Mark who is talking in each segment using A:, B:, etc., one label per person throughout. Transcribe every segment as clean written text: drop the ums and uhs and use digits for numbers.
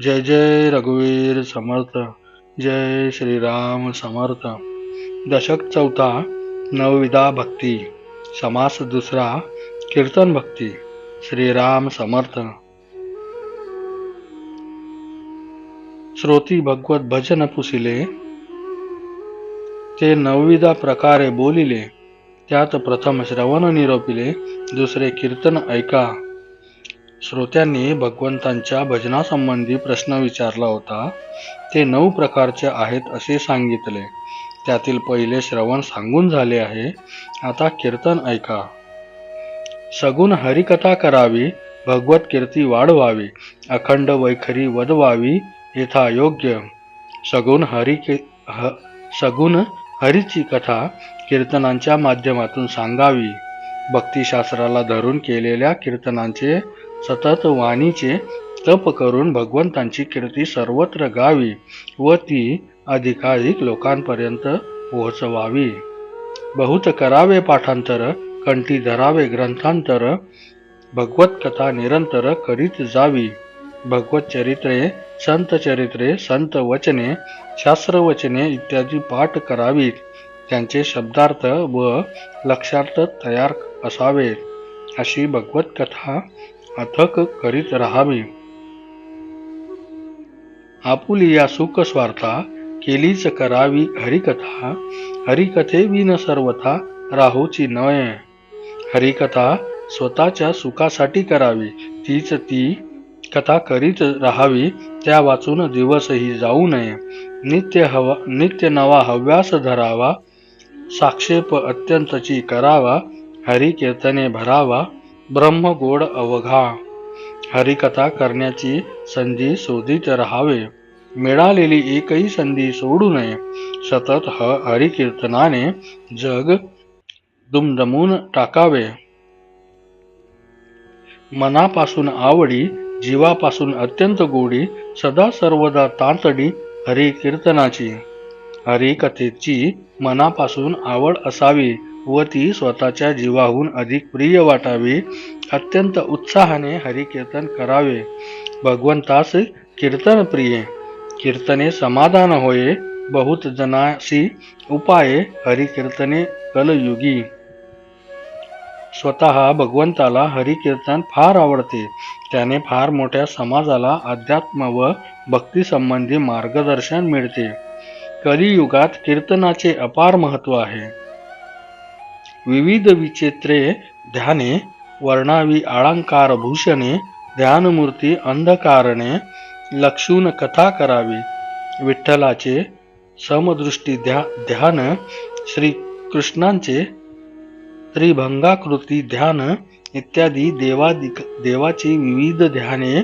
A: जय जय रघुवीर समर्थ. जय श्रीराम समर्थ. दशक चौथा. नवविधा भक्ती. समास दुसरा. कीर्तन भक्ती. श्रीराम समर्थ. श्रोती भगवत भजन पुसिले, ते नवविधा प्रकारे बोलिले. त्यात प्रथम श्रवण निरोपिले, दुसरे कीर्तन ऐका. श्रोत्यांनी भगवंतांच्या भजनासंबंधी प्रश्न विचारला होता. ते 9 प्रकारचे आहेत असे सांगितले. त्यातील पहिले श्रवण सांगून झाले आहे. आता कीर्तन ऐका. सगुण हरिकथा करावी, भगवत कीर्ती वाढवावी, अखंड वैखरी वदवावी येथा योग्य. सगुण हरीची कथा कीर्तनांच्या माध्यमातून सांगावी. भक्तिशास्त्राला धरून केलेल्या कीर्तनांचे सतत वाणीचे तप करून भगवंतांची कीर्ती सर्वत्र गावी व ती अधिकाधिक लोकांपर्यंत पोहोचवावी. बहुत करावे पाठांतर, कंठी धरावे ग्रंथांतर, भगवत कथा निरंतर करीत जावी. भगवत चरित्रे, संत चरित्रे, संत वचने, शास्त्रवचने इत्यादी पाठ करावीत. त्यांचे शब्दार्थ व लक्षार्थ तयार असावेत. अशी भगवत कथा अथक करीत राहावी. आपुलिया सुख स्वार्था केलीच करावी हरिकथा. हरिकथे विन सर्वथा राहूची नये. हरिकथा स्वतःच्या सुखासाठी करावी. तीच ती कथा करीत राहावी. त्या वाचून दिवसही जाऊ नये. नित्य नवा हव्यास धरावा. साक्षेप अत्यंतची करावा. हरी कीर्तने भरावा. ब्रह्म गोड अवघा. हरिकथा करण्याची संधी शोधित राहावे. मिळालेली एकही संधी सोडू नये. सतत हरिकीर्तनाने जग दुमदमून टाकावे. मनापासून आवडी, जीवापासून अत्यंत गोडी, सदा सर्वदा तातडी हरिकीर्तनाची. हरिकथेची मनापासून आवड असावी व ती स्वतःच्या जीवाहून अधिक प्रिय वाटावी. अत्यंत उत्साहाने हरिकीर्तन करावे. भगवंतास कीर्तन प्रिय. कीर्तने समाधान होये. बहुत जनासी उपाये हरिकीर्तने कलयुगी. स्वतः भगवंताला हरिकीर्तन फार आवडते. त्याने फार मोठ्या समाजाला अध्यात्म व भक्ती संबंधी मार्गदर्शन मिळते. कलियुगात कीर्तनाचे अपार महत्व आहे. विविध विचित्रे ध्याने वर्णावी अलंकार भूषणे, ध्यानमूर्ती अंधकारणे लक्षून कथा करावी. विठ्ठलाचे समदृष्टी ध्यान, श्रीकृष्णांचे त्रिभंगाकृती ध्यान इत्यादी देवाची विविध ध्याने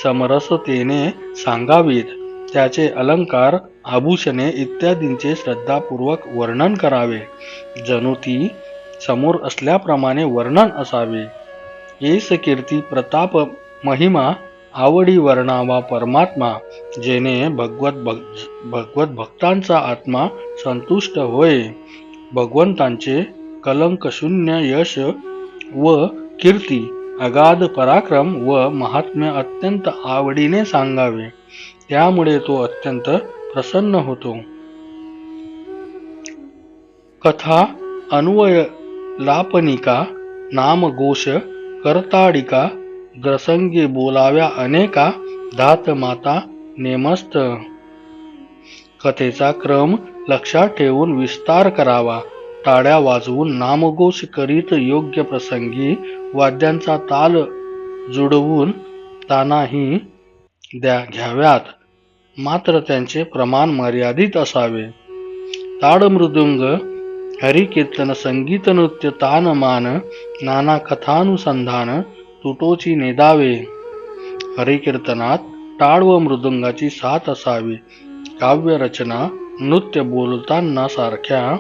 A: समरसतेने सांगावीत. त्याचे अलंकार, आभूषणे इत्यादींचे श्रद्धापूर्वक वर्णन करावे. जणू ती समोर असल्याप्रमाणे वर्णन असावे. येस कीर्ती प्रताप महिमा, आवडी वर्णावा परमात्मा. जेणे भगवत भक्तांचा आत्मा संतुष्ट होय. भगवंतांचे कलंकशून्य यश व कीर्ती, अगाध पराक्रम व महात्म्य अत्यंत आवडीने सांगावे. त्यामुळे तो अत्यंत प्रसन्न होतो. कथा अन्वय लापनिका, नामघोष करताडिका, ग्रसंगी बोलाव्या अनेका, धात माता नेमस्त. कथेचा क्रम लक्षात ठेवून विस्तार करावा. टाळ्या वाजवून नामघोष करीत योग्य प्रसंगी वाद्यांचा ताल जुळवून तानाही घ्याव्यात. मात्र त्यांचे प्रमाण मर्यादित असावे. ताडमृदुंग, हरिकीर्तन, संगीत, नृत्य, तानमान, नाना कथानुसंधान तुटोची नेदावे. हरिकीर्तनात टाळ व मृदुंगाची साथ असावी. काव्यरचना, नृत्य बोलताना सारख्या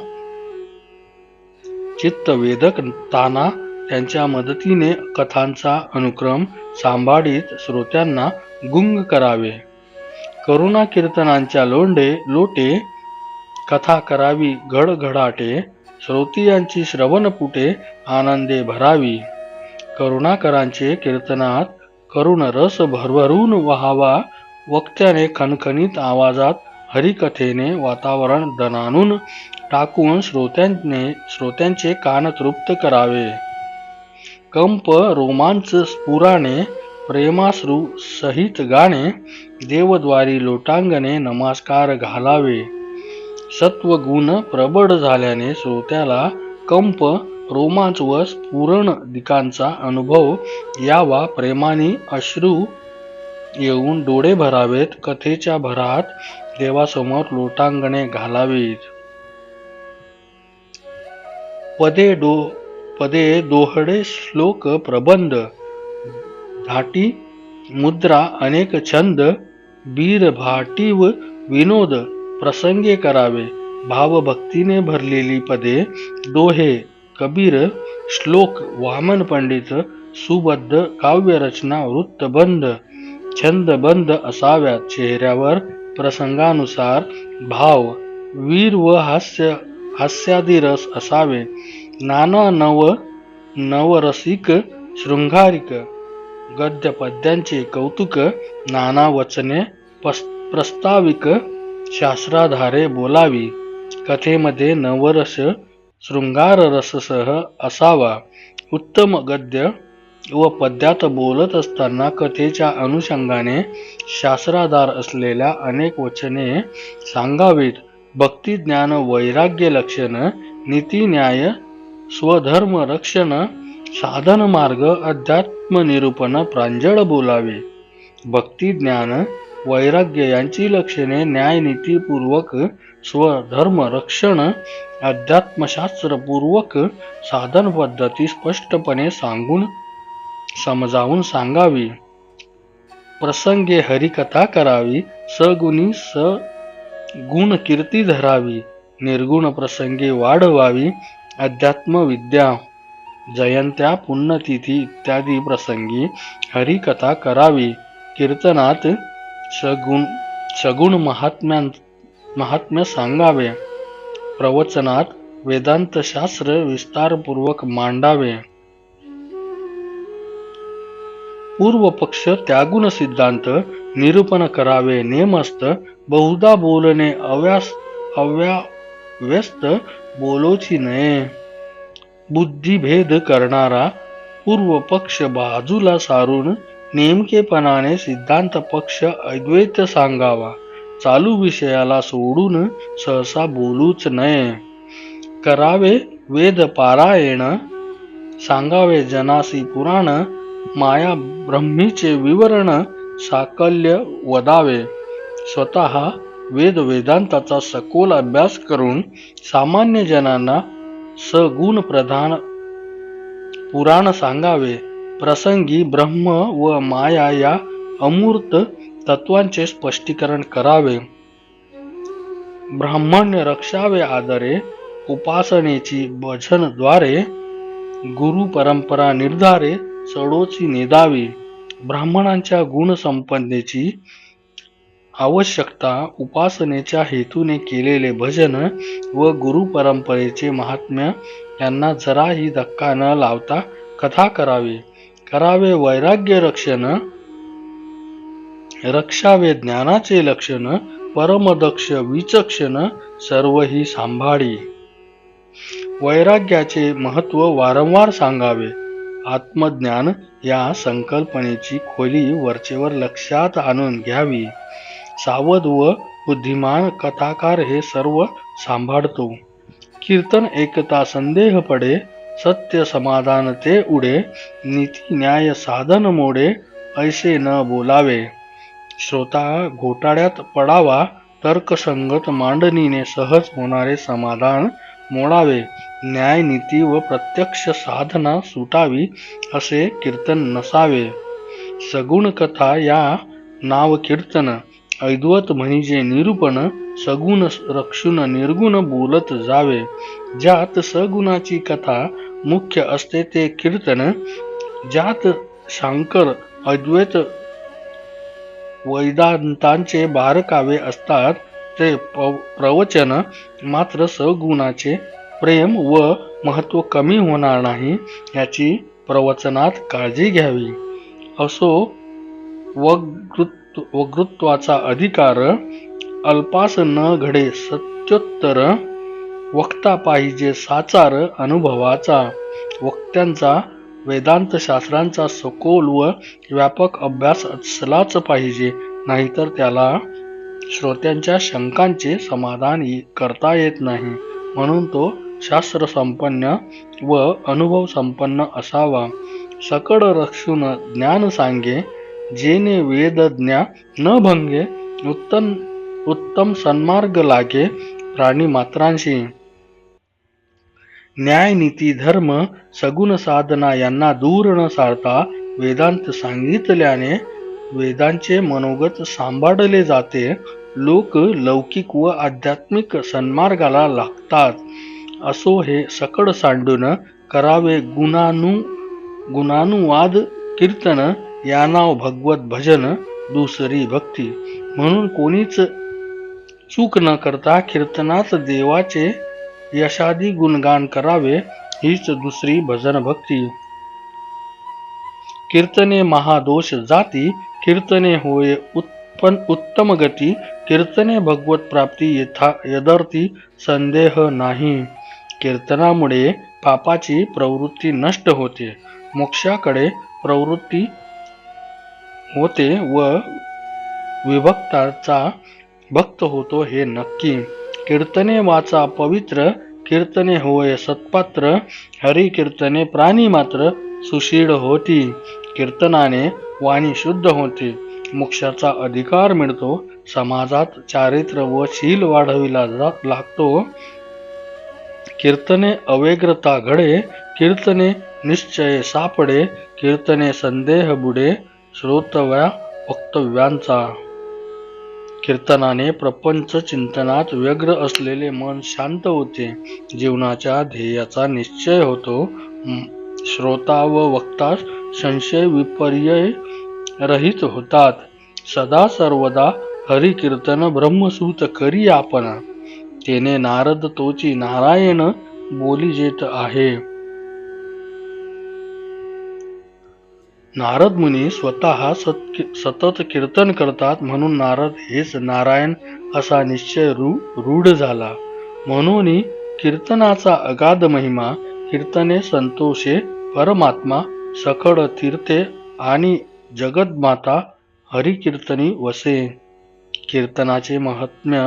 A: चित्तवेधक ताना त्यांच्या मदतीने कथांचा अनुक्रम सांभाळीत श्रोत्यांना गुंग करावे. करुणा कीर्तनांच्या लोटे कथा करावी घडघडाटे. श्रोतियांची श्रवणपुटे आनंदे भरावी. करुणाकरांचे कीर्तनात करुण रस भरभरून वहावा वक्त्याने खणखणीत आवाजात हरिकथेने वातावरण दणाणून टाकून श्रोत्यांचे कान तृप्त करावे. कंप रोमांच स्फुराने प्रेमाश्रू सहित गाणे देवद्वारी लोटांगणे नमस्कार घालावे. सत्वगुण प्रबळ झाल्याने श्रोत्याला कंप रोमांच व स्फुरण दिकांचा अनुभव यावा. प्रेमाने अश्रू येऊन डोळे भरावेत. कथेच्या भरात देवासमोर लोटांगणे घालावीत. पदे दोहडे श्लोक प्रबंध धाटी मुद्रा अनेक छंद बीर भाटीव विनोद प्रसंगे करावे. भावभक्तीने भरलेली पदे दोहे कबीर श्लोक वामन पंडित सुबद्ध काव्यरचना वृत्तबंध छंदबंद असाव्यात. चेहऱ्यावर प्रसंगानुसार भाव वीर व हास्यादी रस असावे. नाना नवरसिक शृंगारिक गद्य पद्यांचे कौतुक नाना वचने प्रस्ताविक शास्त्राधारे बोलावी. कथेमध्ये नवरस शृंगार रससह असावा. उत्तम गद्य व पद्यात बोलत असताना कथेच्या अनुषंगाने शास्त्राधार असलेल्या अनेक वचने सांगावीत. भक्ती ज्ञान वैराग्य लक्षण नीती न्याय स्वधर्म रक्षण साधन मार्ग अध्यात्म निरूपण प्रांजळ बोलावे. भक्ती ज्ञान वैराग्य यांची लक्षणे न्यायनीतीपूर्वक स्वधर्म रक्षण अध्यात्मशास्त्रपूर्वक साधन पद्धती स्पष्टपणे समजावून सांगावी. प्रसंगे हरिकथा करावी. सगुणी गुण कीर्ती धरावी. निर्गुण प्रसंगी वाढवावी. अध्यात्म विद्या जयंत्या पुण्यतिथी इत्यादी प्रसंगी हरिकथा करावी. कीर्तनात सगुण महात्म्य सांगावे. प्रवचनात वेदांत शास्त्र विस्तारपूर्वक मांडावे. पूर्व पक्ष त्यागुण सिद्धांत निरूपण करावे. नेमस्त बहुधा बोलणे अव्यस्त बोलोची नये. बुद्धिभेद करणारा पूर्व पक्ष बाजूला सारून नेमकेपणाने सिद्धांत पक्ष अद्वैत सांगावा. चालू विषयाला सोडून सहसा बोलूच नये. करावे वेद पारायण. सांगावे जनासी पुराण. माया ब्रह्मीचे विवरण साकल्य वदावे. स्वतः वेदांताचा सखोल अभ्यास करून सामान्य जनांना सगुण प्रधान पुराण सांगावे. प्रसंगी ब्रह्म व माया या अमूर्त तत्वांचे स्पष्टीकरण करावे. ब्राह्मण्य रक्षावे आदरे. उपासनेची भजनद्वारे गुरु परंपरा निर्धारे सडोची निदावी. ब्राह्मणांच्या गुणसंपन्नेची आवश्यकता, उपासनेच्या हेतूने केलेले भजन व गुरु परंपरेचे महात्म्य यांना जराही धक्का न लावता कथा करावी. करावे वैराग्य रक्षण. रक्षावे ज्ञानाचे लक्षण. परमदक्ष विचक्षण सर्व ही सांभाळी. वैराग्याचे महत्व वारंवार सांगावे. आत्मज्ञान या संकल्पनेची खोली वरचेवर लक्षात आणून घ्यावी. सावध व बुद्धिमान कथाकार हे सर्व सांभाळतो. कीर्तन ऐकता संदेह पडे. सत्य समाधान ते उडे. नीती न्याय साधन मोडे. ऐसे न बोलावे. श्रोता घोटाळ्यात पडावा. तर्कसंगत मांडणीने सहज होणारे समाधान मोडावे. न्याय नीती व प्रत्यक्ष साधना सुटावी असे कीर्तन नसावे. सगुण कथा या नाव कीर्तन. अद्वैत म्हणजे निरूपण. सगुण रक्षून निर्गुण बोलत जावे. ज्यात सगुणाची कथा मुख्य असते ते कीर्तन. ज्यात शांकर अद्वैत वेदांतांचे बारकावे असतात ते प्रवचन. मात्र सगुणाचे प्रेम व महत्व कमी होणार नाही याची प्रवचनात काळजी घ्यावी. असो वक्तृत्वाचा अधिकार, अल्पास न घडे सत्योत्तर, वक्ता पाहिजे साचार अनुभवाचा, वक्त्यांचा वेदांत शास्त्रांचा सखोल व व्यापक अभ्यास असलाच पाहिजे, नाहीतर त्याला श्रोत्यांच्या शंकांचे समाधान करता येत नाही. म्हणून तो शास्त्र संपन्न व अनुभव संपन्न असावा. सकळ रक्षून ज्ञान सांगे, जेने वेदज्ञा न भंगे, उत्तम सन्मार्ग लागे प्राणी मात्रांशी. न्याय नीती धर्म सगुण साधना यांना दूर न सारता वेदांत सांगितल्याने वेदांचे मनोगत सांभाळले जाते. लोक लौकिक व आध्यात्मिक सन्मार्गाला लागतात. असो हे सकळ सांडून करावे गुणानुवाद कीर्तन, या नाव भगवत भजन दुसरी भक्ती. म्हणून कोणीच चूक न करता कीर्तनात देवाचे यशादी गुणगान करावे, हीच दुसरी भजन भक्ती. कीर्तने महादोष जाती, कीर्तने होय उत्तम गती, कीर्तने भगवत प्राप्ती यदर्थी संदेह नाही. कीर्तनामुळे पापाची प्रवृत्ती नष्ट होते, मोक्षाकडे प्रवृत्ती होते व विभक्ताचा भक्त होतो हे नक्की. कीर्तने वाचा पवित्र, कीर्तने होय सत्पात्र, हरी कीर्तने प्राणी मात्र सुशील होती. कीर्तनाने वाणी शुद्ध होते, मोक्षाचा अधिकार मिळतो, समाजात चारित्र्य व शील वाढविला लागतो. कीर्तने अव्यग्रता घडे, कीर्तने निश्चय सापडे, कीर्तने संदेह बुडे श्रोतव्या वक्तव्यांचा. कीर्तनाने प्रपंच चिंतनात व्यग्र असलेले मन शांत होते, जीवनाच्या ध्येयाचा निश्चय होतो. श्रोता व वक्ता संशय विपर्य रहित होतात. सदा सर्वदा हरी कीर्तन ब्रह्मसूत करी आपण, तेने नारद तोची नारायण बोली जेत आहे. नारद मुनी स्वतः सतत कीर्तन करतात, म्हणून नारद हेच नारायण असा निश्चय रूढ झाला. म्हणून कीर्तनाचा अगाध महिमा, कीर्तने संतोषे परमात्मा, सखड तीर्थे आणि जगदमाता हरिकीर्तनी वसे. कीर्तनाचे महात्म्य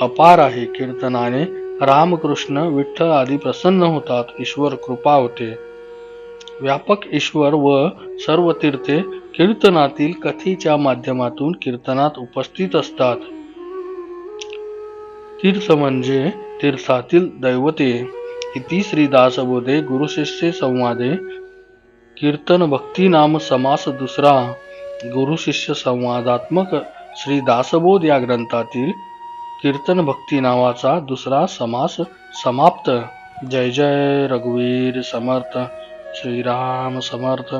A: अपार आहे. कीर्तनाने रामकृष्ण विठ्ठल आदी प्रसन्न होतात, ईश्वर कृपा होते. व्यापक ईश्वर व सर्व तीर्थे कीर्तनातील कथेच्या माध्यमातून कीर्तनात उपस्थित असतात. तीर्थ म्हणजे तीर्थातील दैवते. इति श्री दासबोधे गुरुशिष्य संवादे कीर्तन भक्ती नाम समास दुसरा. गुरु शिष्य संवादात्मक श्री दासबोध या ग्रंथातील कीर्तन भक्ती नावाचा दुसरा समास समाप्त. जय जय रघुवीर समर्थ. श्रीराम समर्थ.